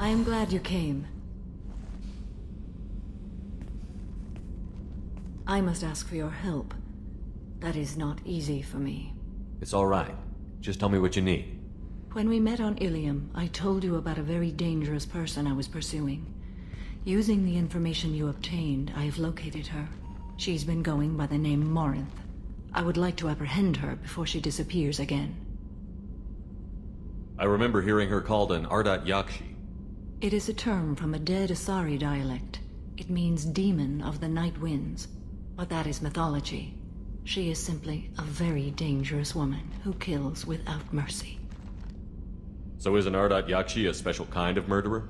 I am glad you came. I must ask for your help. That is not easy for me. It's all right. Just tell me what you need. When we met on Ilium, I told you about a very dangerous person I was pursuing. Using the information you obtained, I have located her. She's been going by the name Morinth. I would like to apprehend her before she disappears again. I remember hearing her called an Ardat Yakshi. It is a term from a dead Asari dialect. It means demon of the night winds. But that is mythology. She is simply a very dangerous woman who kills without mercy. So is an Ardat Yakshi a special kind of murderer?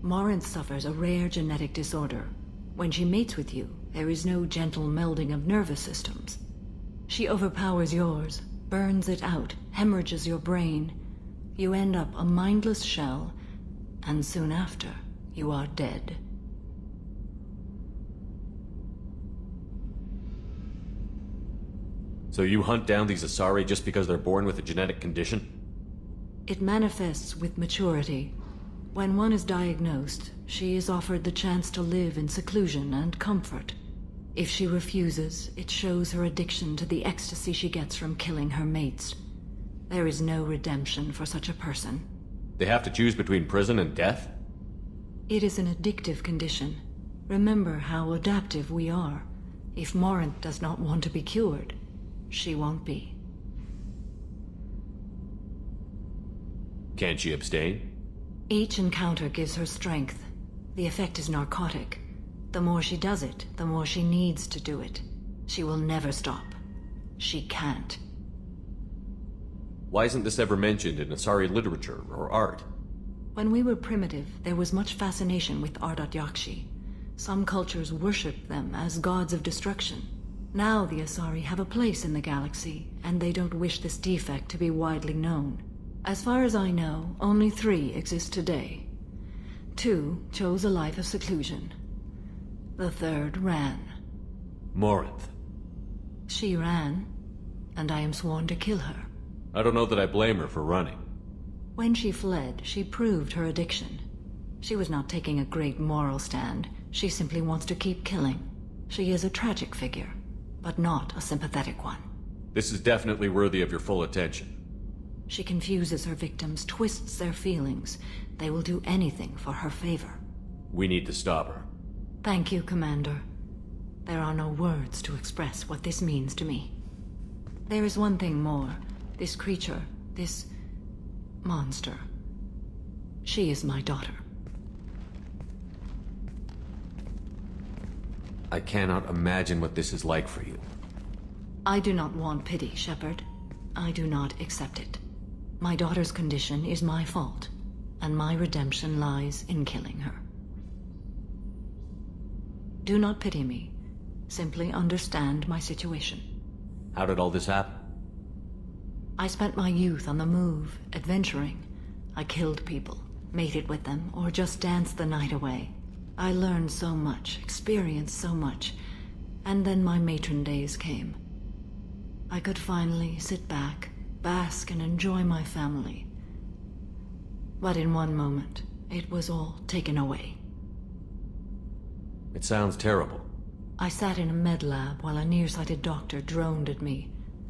Morinth suffers a rare genetic disorder. When she mates with you, there is no gentle melding of nervous systems. She overpowers yours, burns it out, hemorrhages your brain. You end up a mindless shell, and soon after, you are dead. So you hunt down these Asari just because they're born with a genetic condition? It manifests with maturity. When one is diagnosed, she is offered the chance to live in seclusion and comfort. If she refuses, it shows her addiction to the ecstasy she gets from killing her mates. There is no redemption for such a person. They have to choose between prison and death? It is an addictive condition. Remember how adaptive we are. If Morinth does not want to be cured, she won't be. Can't she abstain? Each encounter gives her strength. The effect is narcotic. The more she does it, the more she needs to do it. She will never stop. She can't. Why isn't this ever mentioned in Asari literature or art? When we were primitive, there was much fascination with Ardat Yakshi. Some cultures worshipped them as gods of destruction. Now the Asari have a place in the galaxy, and they don't wish this defect to be widely known. As far as I know, only 3 exist today. 2 chose a life of seclusion. The 3rd ran. Morinth. She ran, and I am sworn to kill her. I don't know that I blame her for running. When she fled, she proved her addiction. She was not taking a great moral stand. She simply wants to keep killing. She is a tragic figure, but not a sympathetic one. This is definitely worthy of your full attention. She confuses her victims, twists their feelings. They will do anything for her favor. We need to stop her. Thank you, Commander. There are no words to express what this means to me. There is one thing more. This creature, this monster. She is my daughter. I cannot imagine what this is like for you. I do not want pity, Shepard. I do not accept it. My daughter's condition is my fault, and my redemption lies in killing her. Do not pity me. Simply understand my situation. How did all this happen? I spent my youth on the move, adventuring. I killed people, mated with them, or just danced the night away. I learned so much, experienced so much, and then my matron days came. I could finally sit back, bask and enjoy my family. But in one moment, it was all taken away. It sounds terrible. I sat in a med lab while a nearsighted doctor droned at me,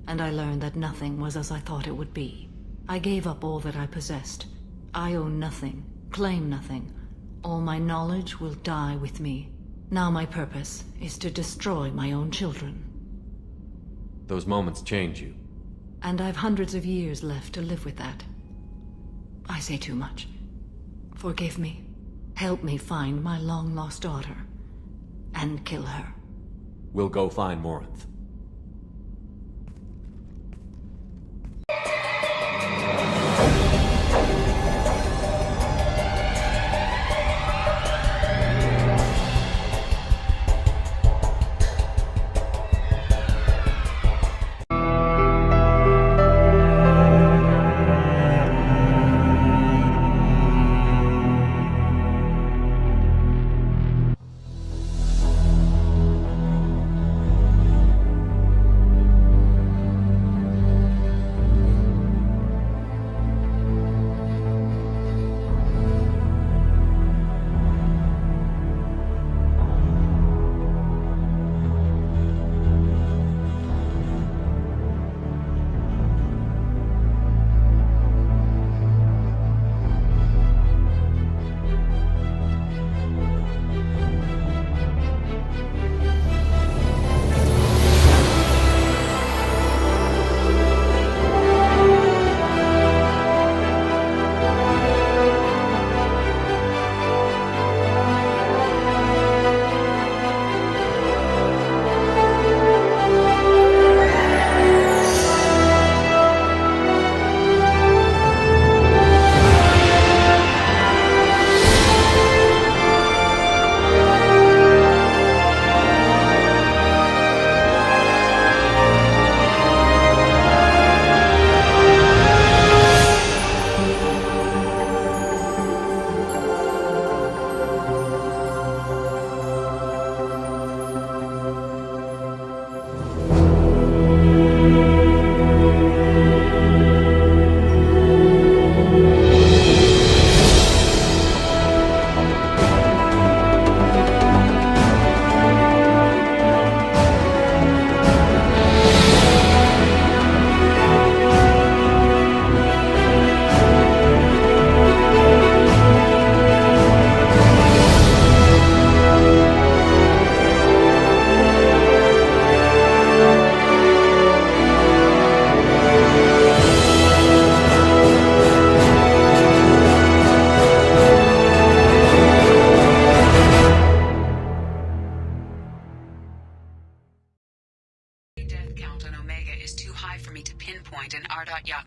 and I learned that nothing was as I thought it would be. I gave up all that I possessed. I own nothing, claim nothing. All my knowledge will die with me. Now my purpose is to destroy my own children. Those moments change you. And I've hundreds of years left to live with that. I say too much. Forgive me. Help me find my long-lost daughter. And kill her. We'll go find Morinth.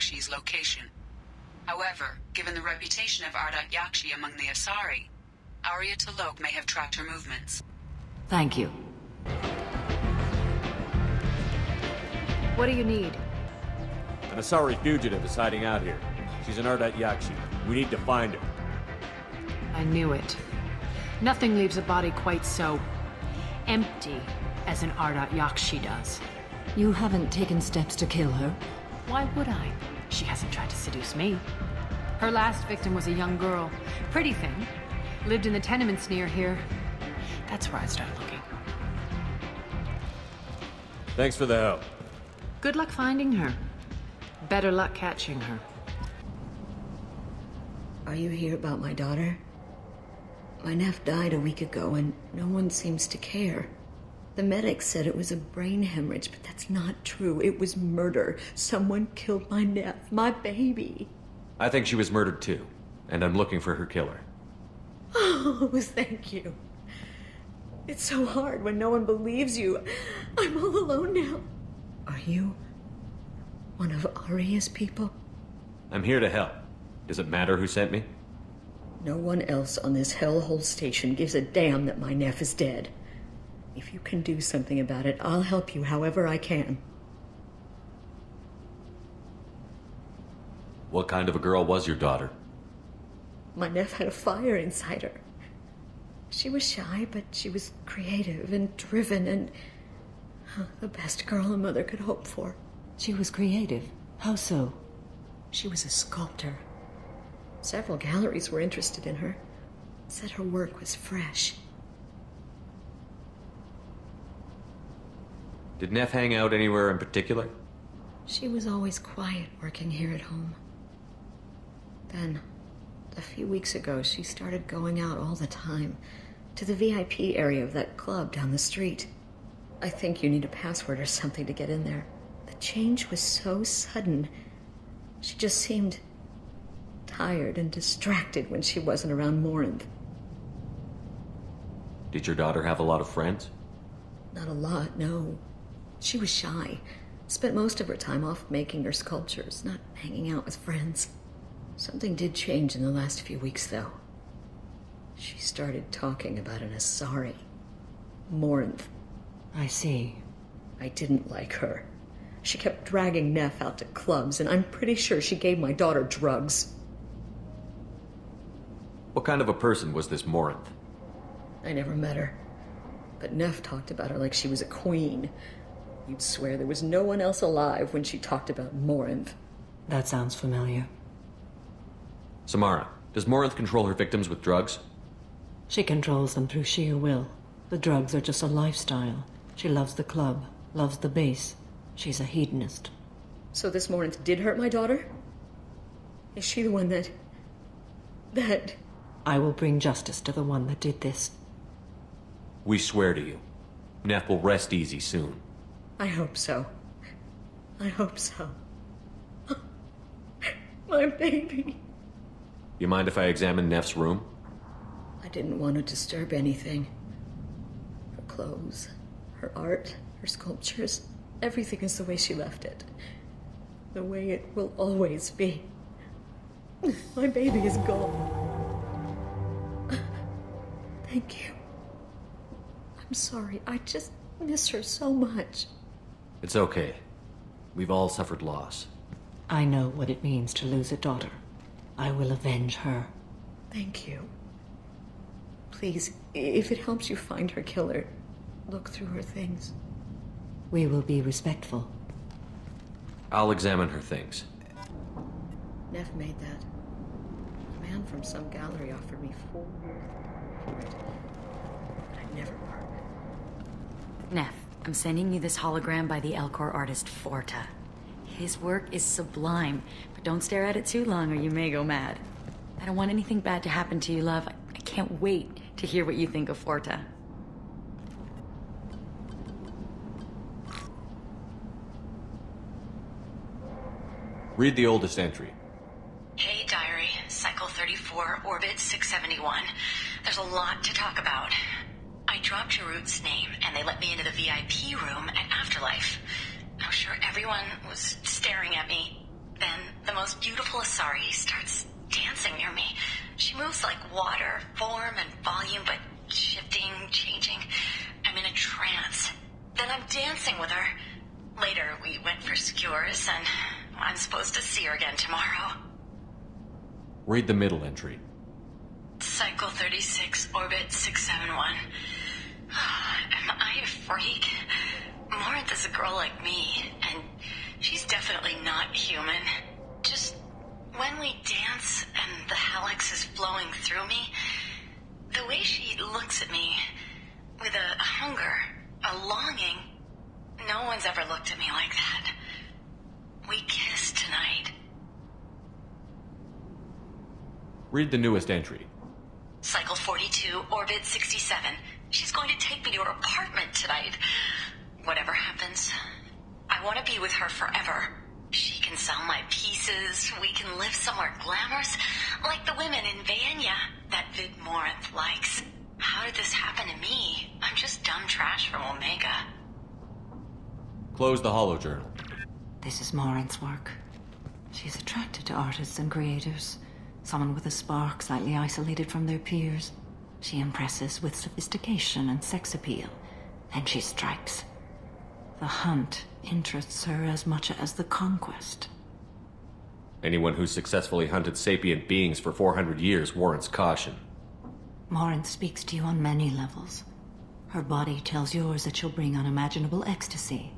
Yakshi's location. However, given the reputation of Ardat Yakshi among the Asari, Arya T'Loak may have tracked her movements. Thank you. What do you need? An Asari fugitive is hiding out here. She's an Ardat Yakshi. We need to find her. I knew it. Nothing leaves a body quite so empty as an Ardat Yakshi does. You haven't taken steps to kill her? Why would I? She hasn't tried to seduce me. Her last victim was a young girl. Pretty thing. Lived in the tenements near here. That's where I'd start looking. Thanks for the help. Good luck finding her. Better luck catching her. Are you here about my daughter? My nephew died a week ago and no one seems to care. The medics said it was a brain hemorrhage, but that's not true. It was murder. Someone killed my nephew, my baby. I think she was murdered too, and I'm looking for her killer. Oh, thank you. It's so hard when no one believes you. I'm all alone now. Are you one of Arya's people? I'm here to help. Does it matter who sent me? No one else on this hellhole station gives a damn that my nephew is dead. If you can do something about it, I'll help you however I can. What kind of a girl was your daughter? My nephew had a fire inside her. She was shy, but she was creative and driven and the best girl a mother could hope for. She was creative. How so? She was a sculptor. Several galleries were interested in her. Said her work was fresh. Did Neff hang out anywhere in particular? She was always quiet working here at home. Then, a few weeks ago, she started going out all the time to the VIP area of that club down the street. I think you need a password or something to get in there. The change was so sudden. She just seemed tired and distracted when she wasn't around Morinth. Did your daughter have a lot of friends? Not a lot, no. She was shy. Spent most of her time off making her sculptures, not hanging out with friends. Something did change in the last few weeks, though. She started talking about an Asari. Morinth. I see. I didn't like her. She kept dragging Neff out to clubs, and I'm pretty sure she gave my daughter drugs. What kind of a person was this Morinth? I never met her. But Neff talked about her like she was a queen. You'd swear there was no one else alive when she talked about Morinth. That sounds familiar. Samara, does Morinth control her victims with drugs? She controls them through sheer will. The drugs are just a lifestyle. She loves the club, loves the base. She's a hedonist. So this Morinth did hurt my daughter? Is she the one that... I will bring justice to the one that did this. We swear to you. Neff will rest easy soon. I hope so. I hope so. My baby. You mind if I examine Neff's room? I didn't want to disturb anything. Her clothes, her art, her sculptures, everything is the way she left it. The way it will always be. My baby is gone. Thank you. I'm sorry. I just miss her so much. It's okay. We've all suffered loss. I know what it means to lose a daughter. I will avenge her. Thank you. Please, if it helps you find her killer, look through her things. We will be respectful. I'll examine her things. Neff made that. A man from some gallery offered me $4 for it. But I never bargained. Neff, I'm sending you this hologram by the Elcor artist Forta. His work is sublime, but don't stare at it too long or you may go mad. I don't want anything bad to happen to you, love. I can't wait to hear what you think of Forta. Read the oldest entry. Hey, Diary. Cycle 34, Orbit 671. There's a lot to talk about. I dropped Jarut's name, and they let me into the VIP room at Afterlife. I'm sure everyone was staring at me. Then the most beautiful Asari starts dancing near me. She moves like water, form and volume, but shifting, changing. I'm in a trance. Then I'm dancing with her. Later, we went for skewers, and I'm supposed to see her again tomorrow. Read the middle entry. Cycle 36, orbit 671. Am I a freak? Morinth is a girl like me, and she's definitely not human. Just when we dance and the Hallex is flowing through me, the way she looks at me with a hunger, a longing, no one's ever looked at me like that. We kissed tonight. Read the newest entry. Cycle 42, orbit 67. She's going to take me to her apartment tonight. Whatever happens, I want to be with her forever. She can sell my pieces, we can live somewhere glamorous, like the women in Vanya that Vid Morinth likes. How did this happen to me? I'm just dumb trash from Omega. Close the holojournal. This is Morinth's work. She's attracted to artists and creators. Someone with a spark, slightly isolated from their peers. She impresses with sophistication and sex appeal. Then she strikes. The hunt interests her as much as the conquest. Anyone who's successfully hunted sapient beings for 400 years warrants caution. Morinth speaks to you on many levels. Her body tells yours that she'll bring unimaginable ecstasy.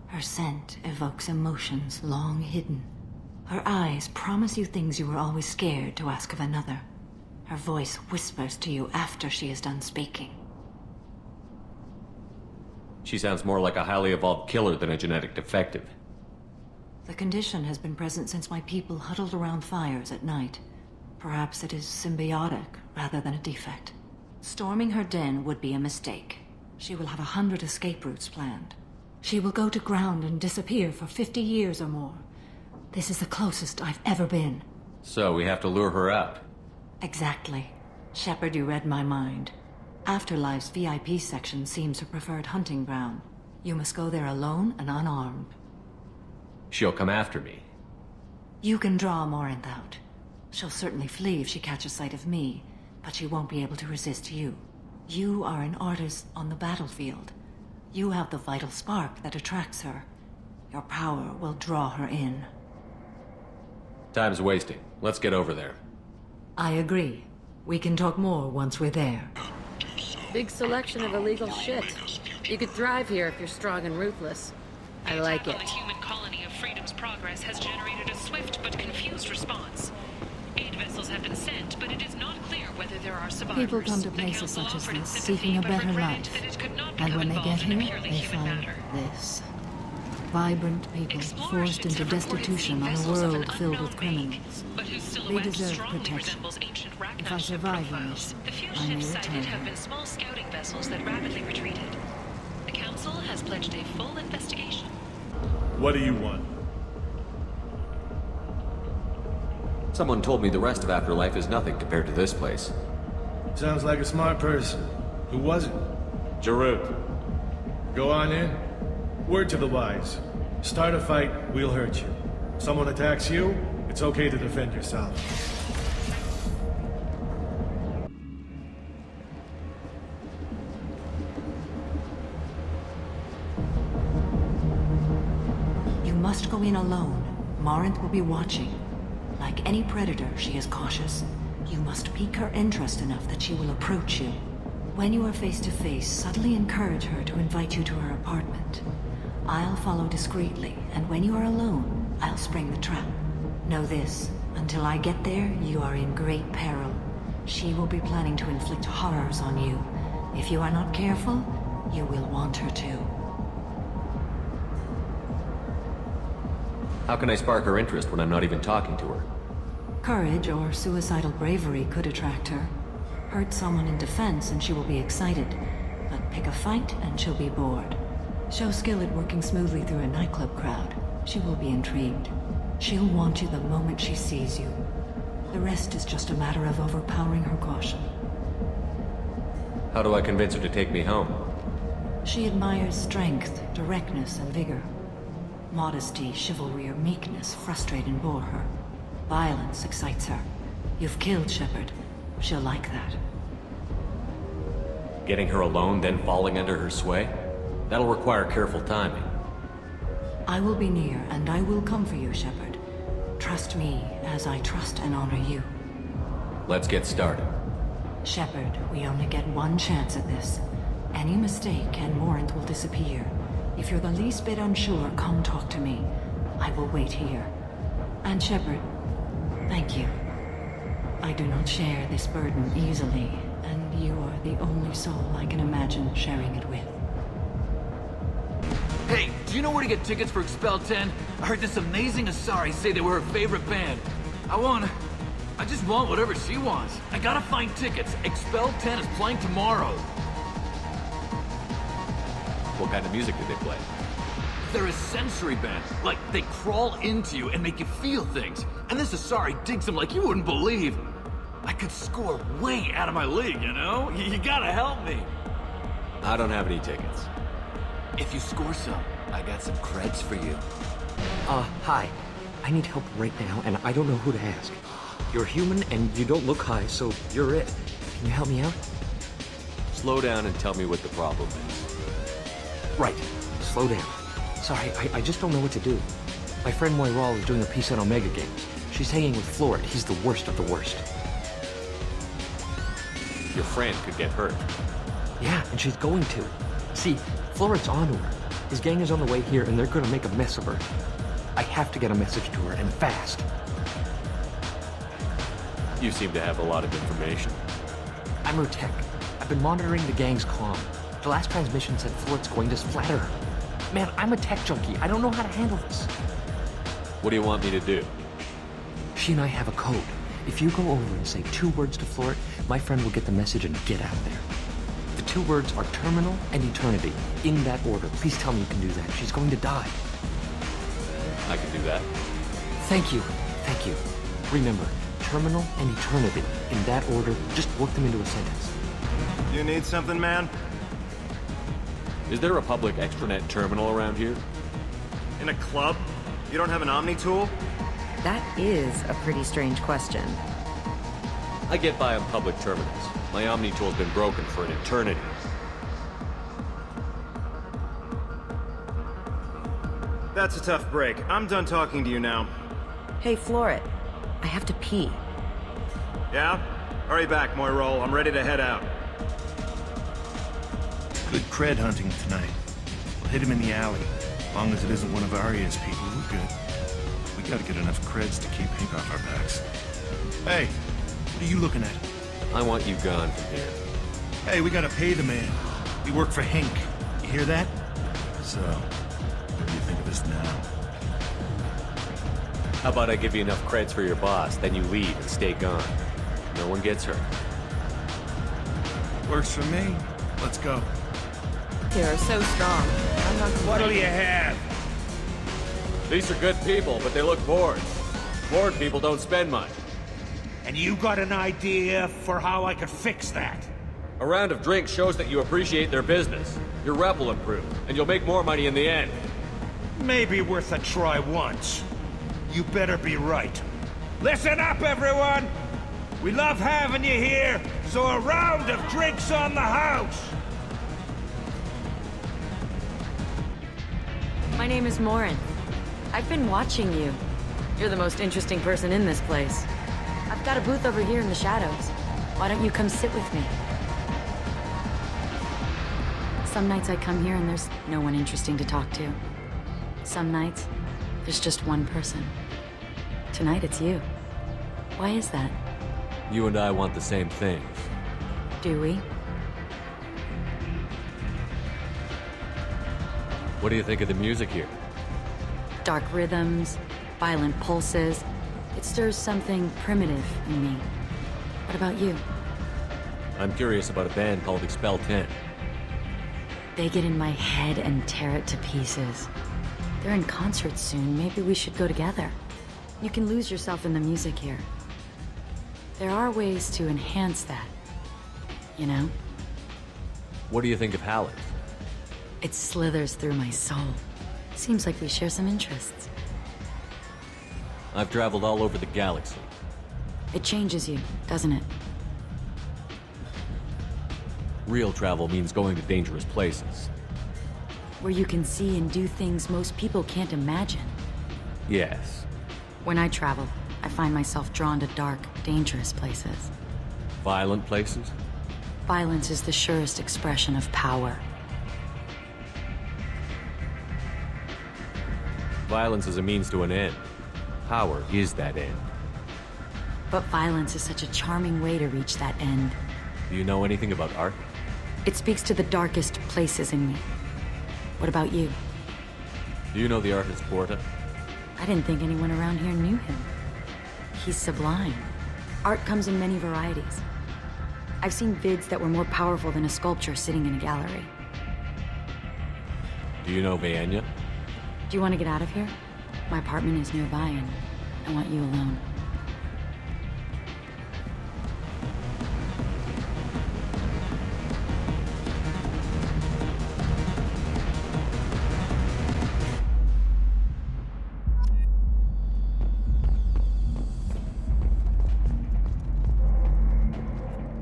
Her scent evokes emotions long hidden. Her eyes promise you things you were always scared to ask of another. Her voice whispers to you after she is done speaking. She sounds more like a highly evolved killer than a genetic defective. The condition has been present since my people huddled around fires at night. Perhaps it is symbiotic rather than a defect. Storming her den would be a mistake. She will have 100 escape routes planned. She will go to ground and disappear for 50 years or more. This is the closest I've ever been. So we have to lure her out. Exactly. Shepard, you read my mind. Afterlife's VIP section seems her preferred hunting ground. You must go there alone and unarmed. She'll come after me. You can draw Morinth out. She'll certainly flee if she catches sight of me, but she won't be able to resist you. You are an artist on the battlefield. You have the vital spark that attracts her. Your power will draw her in. Time's wasting. Let's get over there. I agree. We can talk more once we're there. Big selection of illegal shit. You could thrive here if you're strong and ruthless. I like it. The human colony of Freedom's Progress has generated a swift but confused response. Aid vessels have been sent, but it is not clear whether there are survivors. People come to places such as this seeking a better life. And when they get here, they find this. Vibrant people forced into destitution on a world filled with criminals. They deserve protection. If I survive on this, The few I may ships return sighted have here. been small scouting vessels that rapidly retreated. The Council has pledged a full investigation. What do you want? Someone told me the rest of Afterlife is nothing compared to this place. Sounds like a smart person. Who was it? Jarut. Go on in. Word to the wise. Start a fight, we'll hurt you. Someone attacks you, it's okay to defend yourself. You must go in alone. Morinth will be watching. Like any predator, she is cautious. You must pique her interest enough that she will approach you. When you are face to face, subtly encourage her to invite you to her apartment. I'll follow discreetly, and when you are alone, I'll spring the trap. Know this, until I get there, you are in great peril. She will be planning to inflict horrors on you. If you are not careful, you will want her to. How can I spark her interest when I'm not even talking to her? Courage or suicidal bravery could attract her. Hurt someone in defense and she will be excited. But pick a fight and she'll be bored. Show skill at working smoothly through a nightclub crowd. She will be intrigued. She'll want you the moment she sees you. The rest is just a matter of overpowering her caution. How do I convince her to take me home? She admires strength, directness, and vigor. Modesty, chivalry, or meekness frustrate and bore her. Violence excites her. You've killed Shepard. She'll like that. Getting her alone, then falling under her sway? That'll require careful timing. I will be near, and I will come for you, Shepard. Trust me as I trust and honor you. Let's get started. Shepard, we only get one chance at this. Any mistake and Morant will disappear. If you're the least bit unsure, come talk to me. I will wait here. And Shepard, thank you. I do not share this burden easily, and you are the only soul I can imagine sharing it with. Hey, do you know where to get tickets for Expel 10? I heard this amazing Asari say they were her favorite band. I just want whatever she wants. I gotta find tickets. Expel 10 is playing tomorrow. What kind of music do they play? They're a sensory band. Like, they crawl into you and make you feel things. And this Asari digs them like you wouldn't believe. I could score way out of my league, you know? You gotta help me. I don't have any tickets. If you score some, I got some creds for you. Hi. I need help right now, and I don't know who to ask. You're human, and you don't look high, so you're it. Can you help me out? Slow down and tell me what the problem is. Right. Slow down. Sorry, I just don't know what to do. My friend Moiral is doing a piece on Omega Games. She's hanging with Florid. He's the worst of the worst. Your friend could get hurt. Yeah, and she's going to. See, Florid's onto her. His gang is on the way here, and they're gonna make a mess of her. I have to get a message to her, and fast. You seem to have a lot of information. I'm her tech. I've been monitoring the gang's comm. The last transmission said Florid's going to splatter her. Man, I'm a tech junkie. I don't know how to handle this. What do you want me to do? She and I have a code. If you go over and say 2 words to Florid, my friend will get the message and get out of there. The 2 words are terminal and eternity. In that order. Please tell me you can do that. She's going to die. I can do that. Thank you. Thank you. Remember, terminal and eternity. In that order, just work them into a sentence. You need something, man? Is there a public extranet terminal around here? In a club? You don't have an Omni tool? That is a pretty strange question. I get by on public terminals. My Omni tool's been broken for an eternity. That's a tough break. I'm done talking to you now. Hey, Florid. I have to pee. Yeah? Hurry back, Moiral. I'm ready to head out. Good cred hunting tonight. We'll hit him in the alley. As long as it isn't one of Arya's people, we're good. We gotta get enough creds to keep Hank off our backs. Hey, what are you looking at? I want you gone from here. Hey, we gotta pay the man. We work for Hank. You hear that? So, what do you think of this now? How about I give you enough creds for your boss, then you leave and stay gone. No one gets hurt. Works for me. Let's go. You're so strong. I'm not What'll you have? These are good people, but they look bored. Bored people don't spend much. And you got an idea for how I could fix that? A round of drinks shows that you appreciate their business. Your rep will improve, and you'll make more money in the end. Maybe worth a try once. You better be right. Listen up, everyone! We love having you here, so a round of drinks on the house! My name is Morin. I've been watching you. You're the most interesting person in this place. I've got a booth over here in the shadows. Why don't you come sit with me? Some nights I come here and there's no one interesting to talk to. Some nights, there's just one person. Tonight it's you. Why is that? You and I want the same thing. Do we? What do you think of the music here? Dark rhythms, violent pulses. It stirs something primitive in me. What about you? I'm curious about a band called Expel 10. They get in my head and tear it to pieces. They're in concert soon. Maybe we should go together. You can lose yourself in the music here. There are ways to enhance that, you know? What do you think of Halleck? It slithers through my soul. Seems like we share some interests. I've traveled all over the galaxy. It changes you, doesn't it? Real travel means going to dangerous places. Where you can see and do things most people can't imagine. Yes. When I travel, I find myself drawn to dark, dangerous places. Violent places? Violence is the surest expression of power. Violence is a means to an end. Power is that end. But violence is such a charming way to reach that end. Do you know anything about art? It speaks to the darkest places in me. What about you? Do you know the artist Porta? I didn't think anyone around here knew him. He's sublime. Art comes in many varieties. I've seen vids that were more powerful than a sculpture sitting in a gallery. Do you know Vaenya? Do you want to get out of here? My apartment is nearby and I want you alone.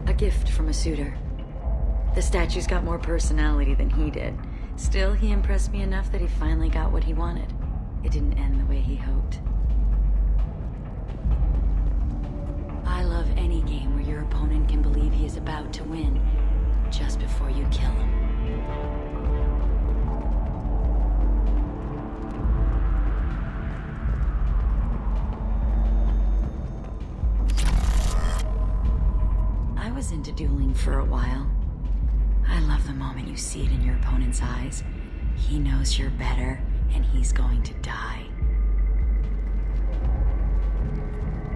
A gift from a suitor. The statue's got more personality than he did. Still, he impressed me enough that he finally got what he wanted. It didn't end the way he hoped. I love any game where your opponent can believe he is about to win, just before you kill him. I was into dueling for a while. I love the moment you see it in your opponent's eyes. He knows you're better, and he's going to die.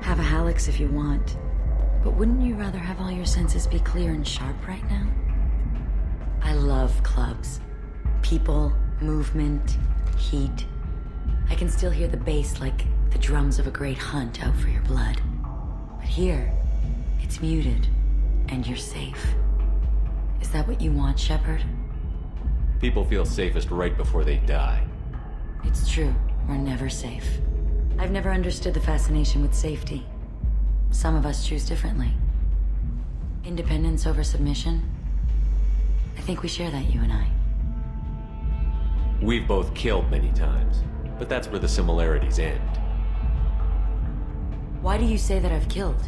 Have a Halix if you want, but wouldn't you rather have all your senses be clear and sharp right now? I love clubs. People, movement, heat. I can still hear the bass like the drums of a great hunt out for your blood. But here, it's muted, and you're safe. Is that what you want, Shepard? People feel safest right before they die. It's true. We're never safe. I've never understood the fascination with safety. Some of us choose differently. Independence over submission? I think we share that, you and I. We've both killed many times, but that's where the similarities end. Why do you say that I've killed?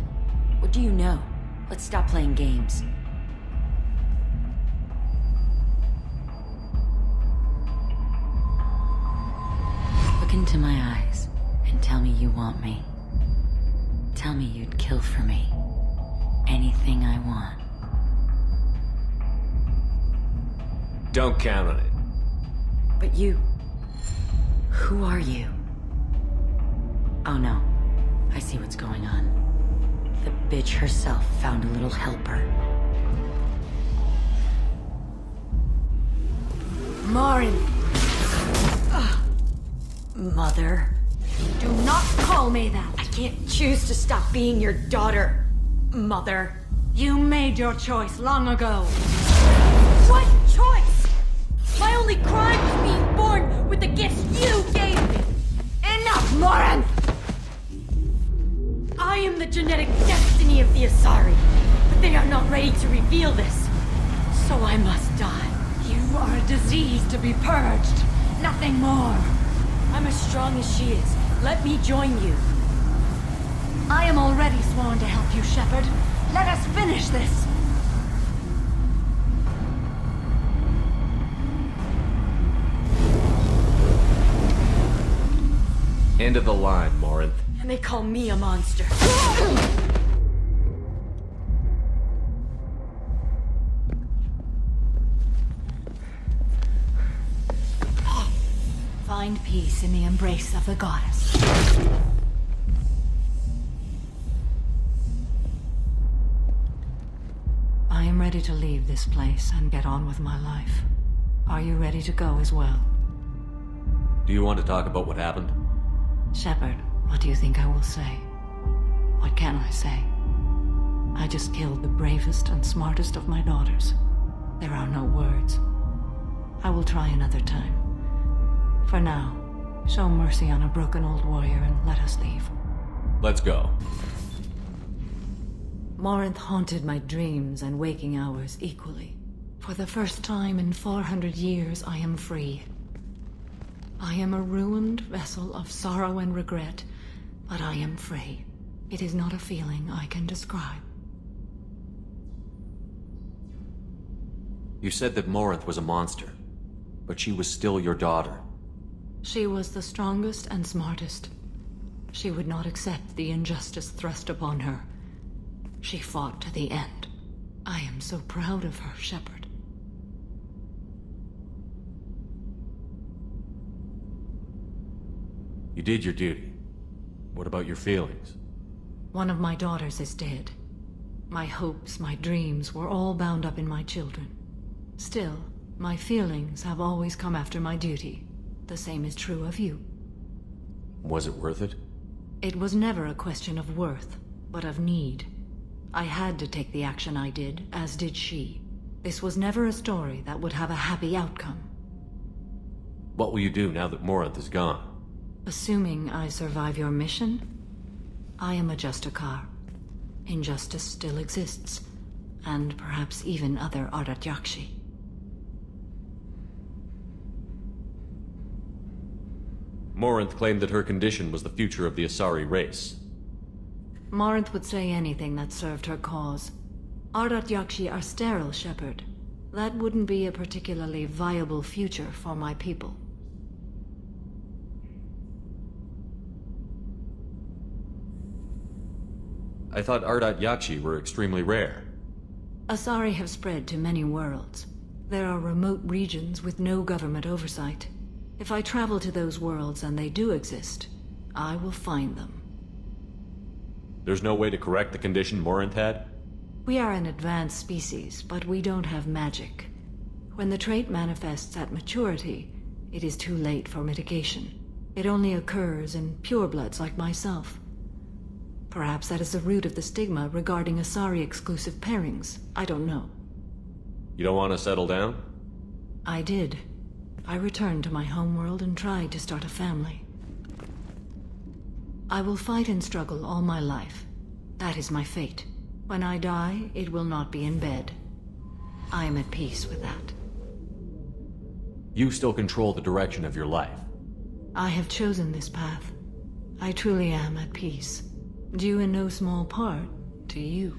What do you know? Let's stop playing games. Look into my eyes and tell me you want me. Tell me you'd kill for me. Anything I want. Don't count on it. But you... who are you? Oh no. I see what's going on. The bitch herself found a little helper. Marin! Mother. Do not call me that! I can't choose to stop being your daughter, Mother. You made your choice long ago. What choice? My only crime was being born with the gifts you gave me. Enough, Morin! I am the genetic destiny of the Asari, but they are not ready to reveal this. So I must die. You are a disease to be purged. Nothing more. I'm as strong as she is. Let me join you. I am already sworn to help you, Shepard. Let us finish this. End of the line, Morinth. And they call me a monster. Find peace in the embrace of the goddess. I am ready to leave this place and get on with my life. Are you ready to go as well? Do you want to talk about what happened? Shepard, what do you think I will say? What can I say? I just killed the bravest and smartest of my daughters. There are no words. I will try another time. For now, show mercy on a broken old warrior and let us leave. Let's go. Morinth haunted my dreams and waking hours equally. For the first time in 400 years, I am free. I am a ruined vessel of sorrow and regret, but I am free. It is not a feeling I can describe. You said that Morinth was a monster, but she was still your daughter. She was the strongest and smartest. She would not accept the injustice thrust upon her. She fought to the end. I am so proud of her, Shepard. You did your duty. What about your feelings? One of my daughters is dead. My hopes, my dreams were all bound up in my children. Still, my feelings have always come after my duty. The same is true of you. Was it worth it? It was never a question of worth, but of need. I had to take the action I did, as did she. This was never a story that would have a happy outcome. What will you do now that Morinth is gone? Assuming I survive your mission, I am a Justicar. Injustice still exists, and perhaps even other Ardat Yakshi. Morinth claimed that her condition was the future of the Asari race. Morinth would say anything that served her cause. Ardat Yakshi are sterile, Shepard. That wouldn't be a particularly viable future for my people. I thought Ardat Yakshi were extremely rare. Asari have spread to many worlds. There are remote regions with no government oversight. If I travel to those worlds and they do exist, I will find them. There's no way to correct the condition Morinth had? We are an advanced species, but we don't have magic. When the trait manifests at maturity, it is too late for mitigation. It only occurs in purebloods like myself. Perhaps that is the root of the stigma regarding Asari-exclusive pairings. I don't know. You don't want to settle down? I did. I returned to my homeworld and tried to start a family. I will fight and struggle all my life. That is my fate. When I die, it will not be in bed. I am at peace with that. You still control the direction of your life. I have chosen this path. I truly am at peace. Due in no small part to you.